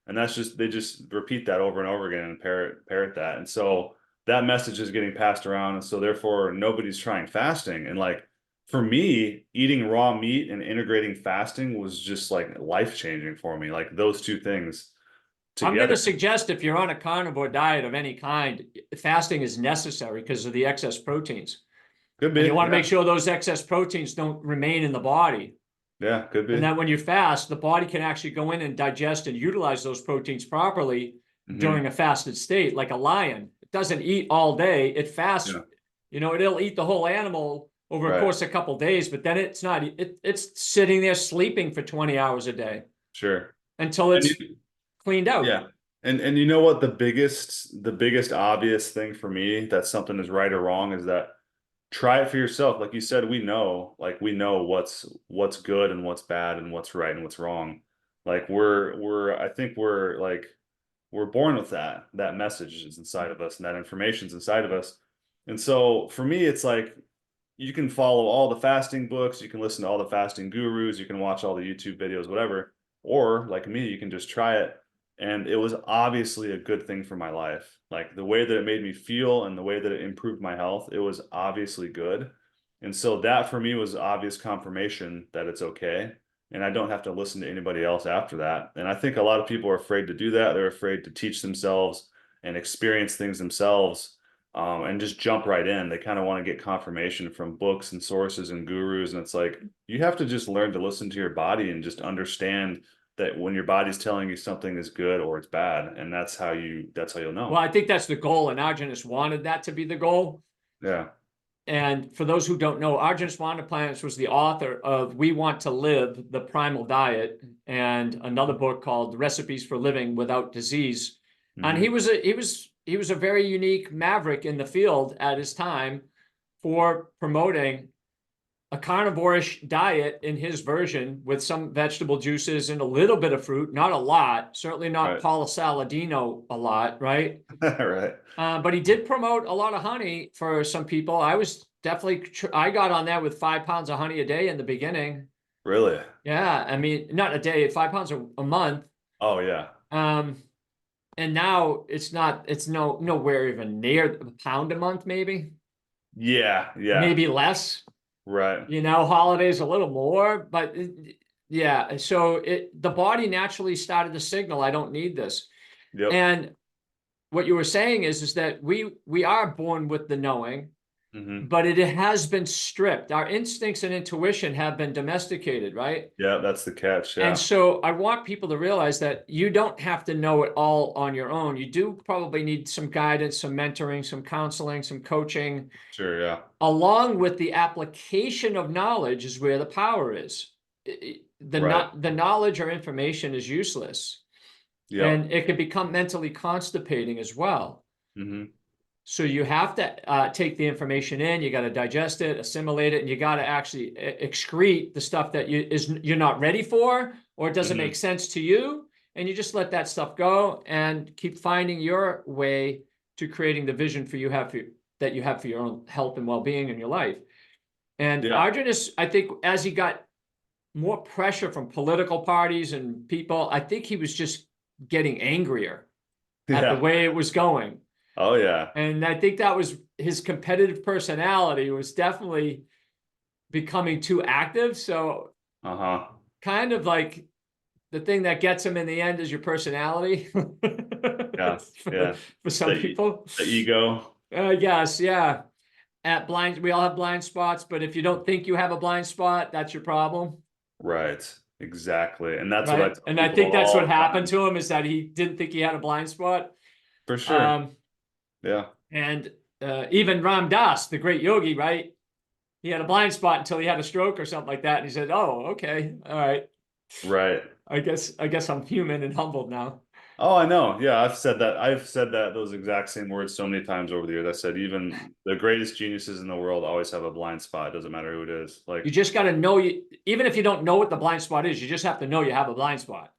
and they just repeat that over and over again and parrot that, and so that message is getting passed around, and so therefore nobody's trying fasting. And like for me, eating raw meat and integrating fasting was just like life changing for me. Like those two things I'm going together. to suggest if you're on a carnivore diet of any kind, fasting is necessary because of the excess proteins. Could be. And you want to Yeah. make sure those excess proteins don't remain in the body. Yeah, could be. And that when you fast, the body can actually go in and digest and utilize those proteins properly during a fasted state, like a lion. It doesn't eat all day. It fasts, Yeah. It'll eat the whole animal over a Right. course of a couple of days, but then it's not, it's sitting there sleeping for 20 hours a day Sure. until it's cleaned out. Yeah. And you know what, the biggest obvious thing for me that something is right or wrong is that try it for yourself. Like you said, we know what's good and what's bad and what's right and what's wrong. Like I think we're born with that message is inside of us and that information's inside of us. And so for me, it's like you can follow all the fasting books, you can listen to all the fasting gurus, you can watch all the YouTube videos, whatever, or like me, you can just try it. And it was obviously a good thing for my life. Like the way that it made me feel and the way that it improved my health, it was obviously good. And so that for me was obvious confirmation that it's okay. And I don't have to listen to anybody else after that. And I think a lot of people are afraid to do that. They're afraid to teach themselves and experience things themselves, and just jump right in. They kind of want to get confirmation from books and sources and gurus. And it's like, you have to just learn to listen to your body and just understand that when your body's telling you something is good or it's bad, and that's how you'll know. Well, I think that's the goal, and Arginus wanted that to be the goal. Yeah. And for those who don't know, Arginus Vonderplanitz was the author of We Want to Live, The Primal Diet, and another book called Recipes for Living Without Disease. And he was a very unique maverick in the field at his time for promoting a carnivore-ish diet in his version with some vegetable juices and a little bit of fruit, not a lot, certainly not Right. Paula Saladino a lot, right? Right. But he did promote a lot of honey for some people. I was definitely, I got on that with 5 pounds of honey a day in the beginning. Really? Yeah, I mean, not a day, 5 pounds a month. Oh yeah. And now it's nowhere even near a pound a month, maybe. Yeah, yeah, maybe less, right. holidays a little more, but yeah. So the body naturally started to signal, I don't need this. Yep. And what you were saying is that we are born with the knowing, Hmm. but it has been stripped. Our instincts and intuition have been domesticated, right? Yeah, that's the catch. And Yeah, so I want people to realize that you don't have to know it all on your own. You do probably need some guidance, some mentoring, some counseling, some coaching, sure. Yeah, along with the application of knowledge is where the power is. right. The knowledge or information is useless, Yep. and it can become mentally constipating as well. Hmm. So you have to take the information in, you got to digest it, assimilate it, and you got to actually excrete the stuff that you're not ready for, or it doesn't Hmm. make sense to you, and you just let that stuff go and keep finding your way to creating the vision that you have for your own health and well-being in your life. And Yeah. Arjun I think, as he got more pressure from political parties and people, I think he was just getting angrier at the Yeah. way it was going. Oh yeah. And I think that was his competitive personality was definitely becoming too active. So Uh-huh. kind of like the thing that gets him in the end is your personality Yeah. for, Yeah. for some The people. the ego. Yes, yeah. We all have blind spots, but if you don't think you have a blind spot, that's your problem, Right. Exactly. And that's what I right? tell And I people think that's what all the happened time. to him is that he didn't think he had a blind spot. For sure. Um, Yeah. and even Ram Dass, the great yogi, right? He had a blind spot until he had a stroke or something like that. And he said, "Oh, okay, all right. Right. I guess I'm human and humbled now." Oh, I know. Yeah, I've said that. I've said that those exact same words so many times over the years. I said even the greatest geniuses in the world always have a blind spot. It doesn't matter who it is. You Like just got to know even if you don't know what the blind spot is, you just have to know you have a blind spot.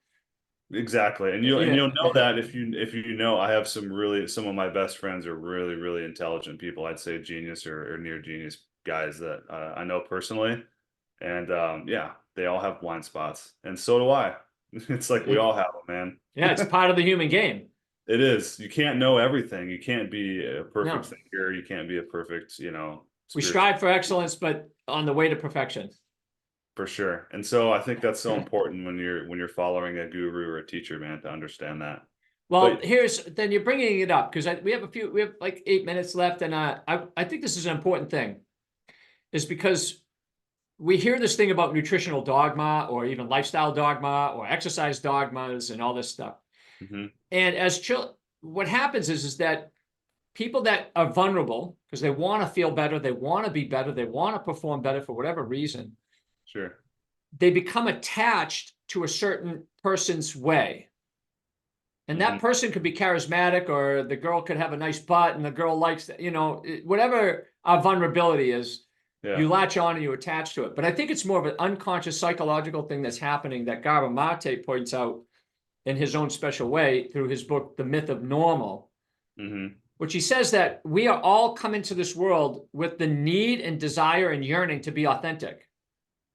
exactly. And Yeah. you'll know that if you know I have some of my best friends are really, really intelligent people. I'd say genius or near genius guys that I know personally. And yeah, they all have blind spots. And so do I. It's like we all have them, Yeah, it's man. part of the human game. It is. You can't know everything. You can't be a perfect No, thinker. You can't be a perfect, we spiritual strive for excellence, but on the way to perfection. for sure. And so I think that's so important when you're following a guru or a teacher, man, to understand that. Well, But then you're bringing it up because we have like 8 minutes left, and I think this is an important thing, is because we hear this thing about nutritional dogma or even lifestyle dogma or exercise dogmas and all this stuff. mhm, And what happens is that people that are vulnerable because they want to feel better, they want to be better, they want to perform better for whatever reason, sure. they become attached to a certain person's way. And that Mhm, person could be charismatic, or the girl could have a nice butt and the girl likes that, whatever our vulnerability is, yeah. you latch on and you attach to it. But I think it's more of an unconscious psychological thing that's happening that Gabor Mate points out in his own special way through his book, The Myth of Normal, Mhm, which he says that we are all come into this world with the need and desire and yearning to be authentic.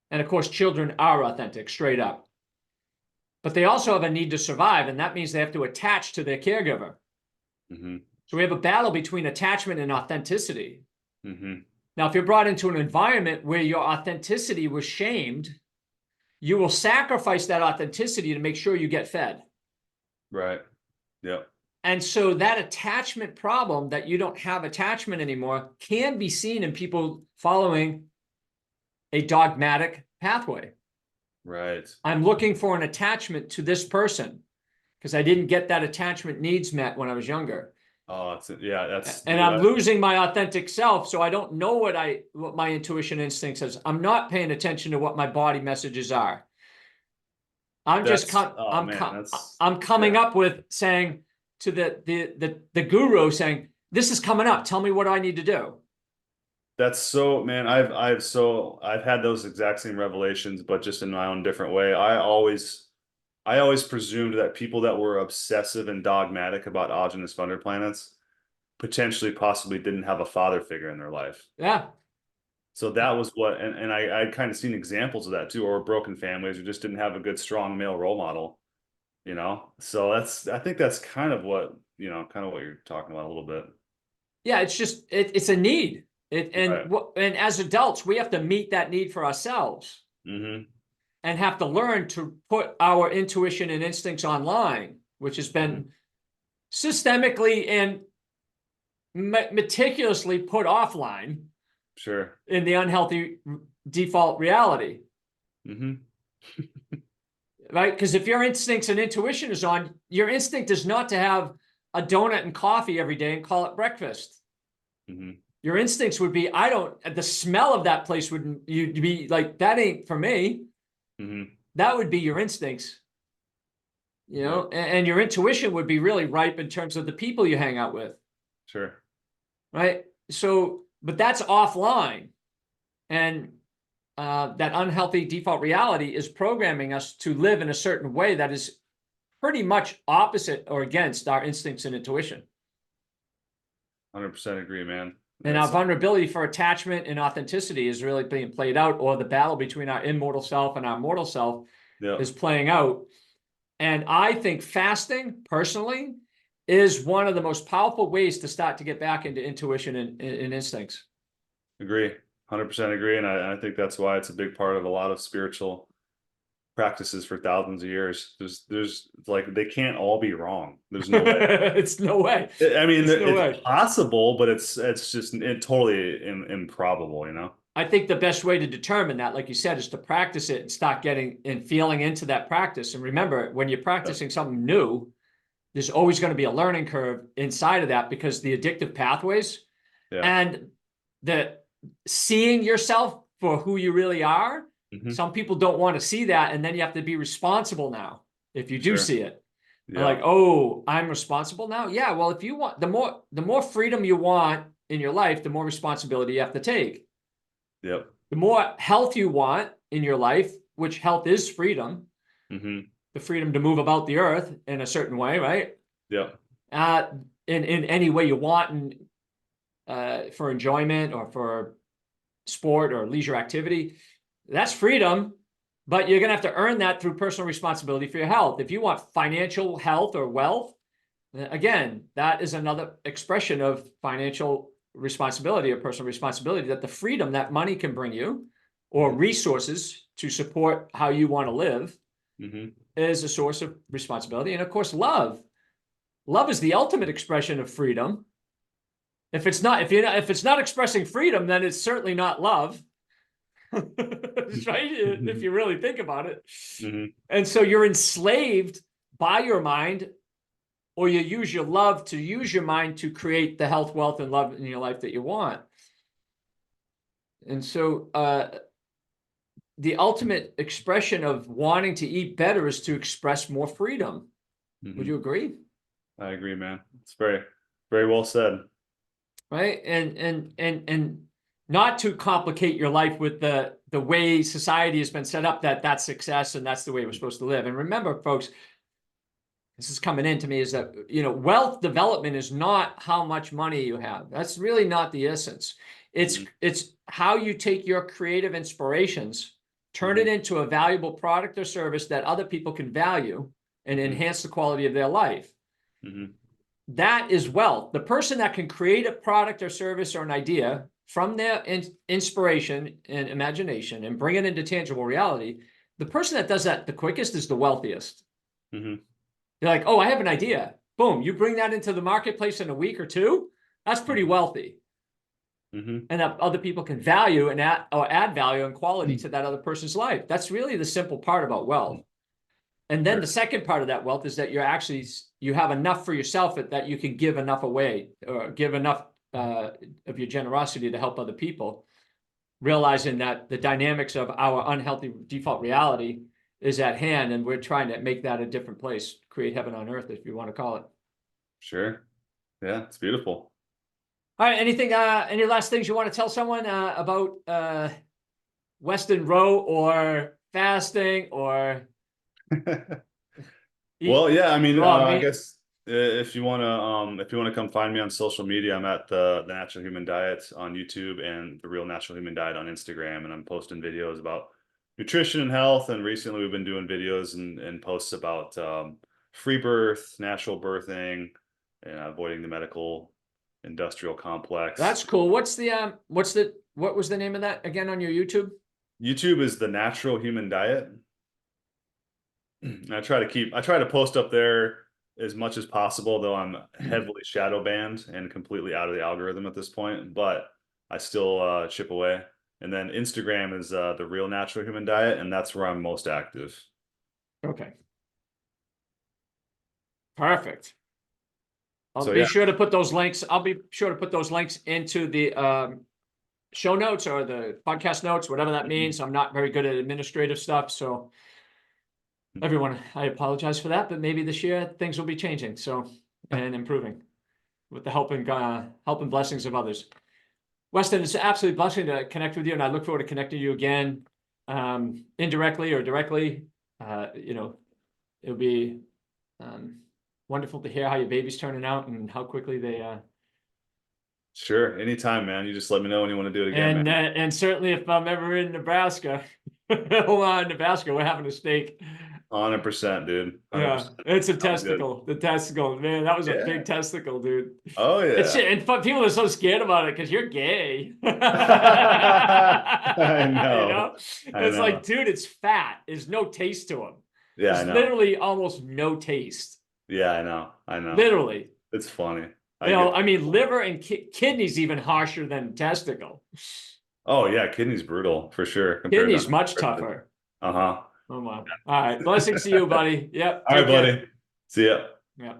And of course, children are authentic, straight up. But they also have a need to survive, and that means they have to attach to their caregiver. mhm, So we have a battle between attachment and authenticity. mhm. Now, if you're brought into an environment where your authenticity was shamed, you will sacrifice that authenticity to make sure you get fed. Right. Yep. And so that attachment problem, that you don't have attachment anymore, can be seen in people following a dogmatic pathway. Right. I'm looking for an attachment to this person because I didn't get that attachment needs met when I was younger. Oh, yeah, that's And dude. I'm losing my authentic self, so I don't know what my intuition instinct says. I'm not paying attention to what my body messages are. That's oh man, that's I'm yeah. coming up with saying to the guru saying, "This is coming up. Tell me what I need to do." That's so, man. I've had those exact same revelations, but just in my own different way. I always presumed that people that were obsessive and dogmatic about autogenous thunder planets potentially possibly didn't have a father figure in their life. Yeah, So that was what, and I'd kind of seen examples of that too, or broken families who just didn't have a good, strong male role model. So I think that's kind of what, kind of what you're talking about a little bit. yeah. It's just it's a need. And as adults, we have to meet that need for ourselves Mm-hmm. and have to learn to put our intuition and instincts online, which has been systemically and meticulously put offline Sure. in the unhealthy default reality. Mm-hmm. Right? Because if your instincts and intuition is on, your instinct is not to have a donut and coffee every day and call it breakfast. Mm-hmm. Your instincts would be, the smell of that place would, you'd be like, that ain't for me. Mm-hmm. That would be your instincts, and your intuition would be really ripe in terms of the people you hang out with. Sure. Right. So, but that's offline. And that unhealthy default reality is programming us to live in a certain way that is pretty much opposite or against our instincts and intuition. 100% agree, man. And our vulnerability for attachment and authenticity is really being played out, or the battle between our immortal self and our mortal self is playing out. And I think fasting, personally, is one of the most powerful ways to start to get back into intuition and instincts. Agree. 100% agree. And I think that's why it's a big part of a lot of spiritual practices for thousands of years. There's like, they can't all be wrong. There's no way. It's no way. I mean, it's possible, but it's just totally improbable, you know? I think the best way to determine that, like you said, is to practice it and start getting and feeling into that practice. And remember, when you're practicing something new, there's always going to be a learning curve inside of that, because the addictive pathways and the seeing yourself for who you really are. Some people don't want to see that. And then you have to be responsible now if you do see it. Like, oh, I'm responsible now. Yeah. Well, if you want, the more freedom you want in your life, the more responsibility you have to take. Yep. The more health you want in your life, which health is freedom, the freedom to move about the earth in a certain way, right? Yep. In any way you want, and for enjoyment or for sport or leisure activity, that's freedom. But you're going to have to earn that through personal responsibility for your health. If you want financial health or wealth, again, that is another expression of financial responsibility or personal responsibility, that the freedom that money can bring you, or resources to support how you want to live, is a source of responsibility. And of course, love is the ultimate expression of freedom. If it's not expressing freedom, then it's certainly not love. Right? If you really think about it. And so you're enslaved by your mind, or you use your love to use your mind to create the health, wealth, and love in your life that you want. And so the ultimate expression of wanting to eat better is to express more freedom. Would you agree? I agree, man. It's very, very well said. Right. And not to complicate your life with the way society has been set up, that's success and that's the way we're supposed to live. And remember, folks, this is coming into me, is that, wealth development is not how much money you have. That's really not the essence. It's how you take your creative inspirations, turn it into a valuable product or service that other people can value and enhance the quality of their life. That is wealth. The person that can create a product or service or an idea from their inspiration and imagination and bring it into tangible reality, the person that does that the quickest is the wealthiest. They're like, oh, I have an idea. Boom, you bring that into the marketplace in a week or two. That's pretty wealthy. And that other people can value and add value and quality to that other person's life. That's really the simple part about wealth. And then the second part of that wealth is that you have enough for yourself that you can give enough away, or give enough of your generosity to help other people, realizing that the dynamics of our unhealthy default reality is at hand, and we're trying to make that a different place, create heaven on earth, if you want to call it. Sure. Yeah, it's beautiful. All right. Anything, any last things you want to tell someone about Weston Row or fasting or? Well, yeah, I mean, I guess if you want to come find me on social media, I'm at the Natural Human Diet on YouTube and the Real Natural Human Diet on Instagram, and I'm posting videos about nutrition and health. And recently we've been doing videos and posts about free birth, natural birthing, and avoiding the medical industrial complex. That's cool. What was the name of that again on your YouTube? YouTube is the Natural Human Diet. I try to post up there as much as possible, though I'm heavily shadow banned and completely out of the algorithm at this point, but I still chip away. And then Instagram is the Real Natural Human Diet, and that's where I'm most active. Okay. Perfect. I'll So, be yeah. sure to put those links. I'll be sure to put those links into the show notes or the podcast notes, whatever that means. I'm not very good at administrative stuff, so everyone, I apologize for that, but maybe this year things will be changing, so, and improving with the help and blessings of others. Weston, it's an absolute blessing to connect with you, and I look forward to connecting you again, indirectly or directly. You know, it'll be wonderful to hear how your baby's turning out and how quickly they Sure, anytime, man. You just let me know when you want to do it again, man. and certainly if I'm ever in Nebraska, Nebraska, we're having a steak. 100%, dude. 100%. Yeah, it's a Sounds testicle. The testicle, man, that was a Yeah. big testicle, dude. Oh It's yeah. and people are so scared about it because you're gay. I know. You know, I it's know. like, dude, it's fat. There's no taste to them. Yeah, I There's know. literally almost no taste. Yeah, I know. I know. Literally. It's funny. You know, I mean, liver and kidney's even harsher than testicle. Oh yeah, kidney's brutal for sure. compared Kidney's to- much tougher. Uh-huh. Oh my. All right. Blessings to you, buddy. Yep. All right, take care. buddy. See ya. Yeah.